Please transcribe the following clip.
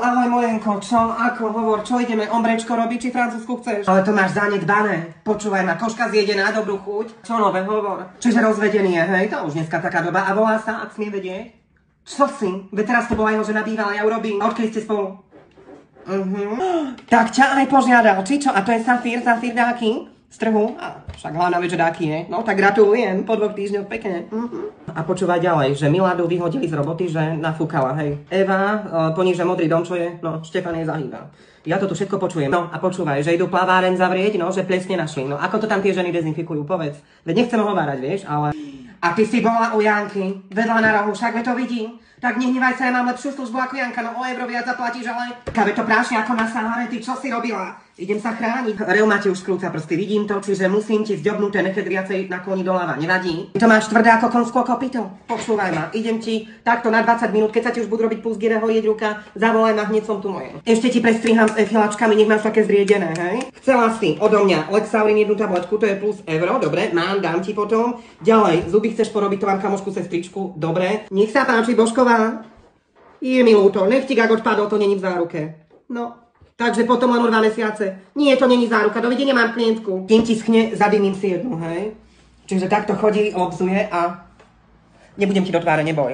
ahoj mojenko, čo, ako, hovor, čo ideme, ombrečko robiť, či francúzsku chceš? Ale to máš zanedbané. Počúvaj ma, koška zjede na dobrú chuť. Čo nové, hovor? Čiže rozvedenie, hej, to už dneska taká doba. A volá sa, ak smie vedieť? Čo si? Veď teraz to bola jeho žena bývala, ja urobím. A odkedy ste spolu? Tak ťa aj požiadal, či čo? A to je Safír dáky? Z trhu? A však hlavná vec, že dáky je. No tak gratulujem, po 2 týždňoch pekne. A počúvaj ďalej, že Miladu vyhodili z roboty, že nafúkala, hej. Eva, poníže modrý dom, čo je? No, Štefan je zahýba. Ja to tu všetko počujem. No a počúvaj, že idú plaváren zavrieť, no, že plesne našli. No ako to tam tie ženy dezinfikujú, povedz. Veď nechcem hovárať, vieš, ale... A ty si bola u Janky, vedľa na rohu, však to vidím. Tak nehnevaj sa, ja mám lepšiu službu ako Janka, no o euro viac zaplatíš, ale... Kabe to prášne ako na Sahare, ty čo si robila? Idem sa chrániť. Reumáti už skrúca prsty, vidím to, čiže musím ti zďobnuté nechet viacej nakloniť doľava, nevadí? Ty to máš tvrdé ako konskú kopyto. Počúvaj ma, idem ti takto na 20 minút, keď sa ti už budú robiť pulz gyre, hojeť ruka, zavolaj ma, hneď som tu moje. Ešte ti prestriham s efilačkami, nech máš také zriedené, hej? Chcela si odo mňa Lexaurin 1 tabletku, to je plus euro, dobre, mám, dám ti potom. Ďalej, zuby chceš porobiť, to mám kamošku sestričku, dobre. Nech sa páči, Božková. Je mi ľúto, nechtík, ak odpadol, to není v záruke. No. Takže potom len o 2 mesiace. Nie, to není záruka, dovidenia, mám klientku. Kým ti schne, zadymím si jednu, hej? Čiže takto chodí, obzuje a nebudem ti do tváre, neboj.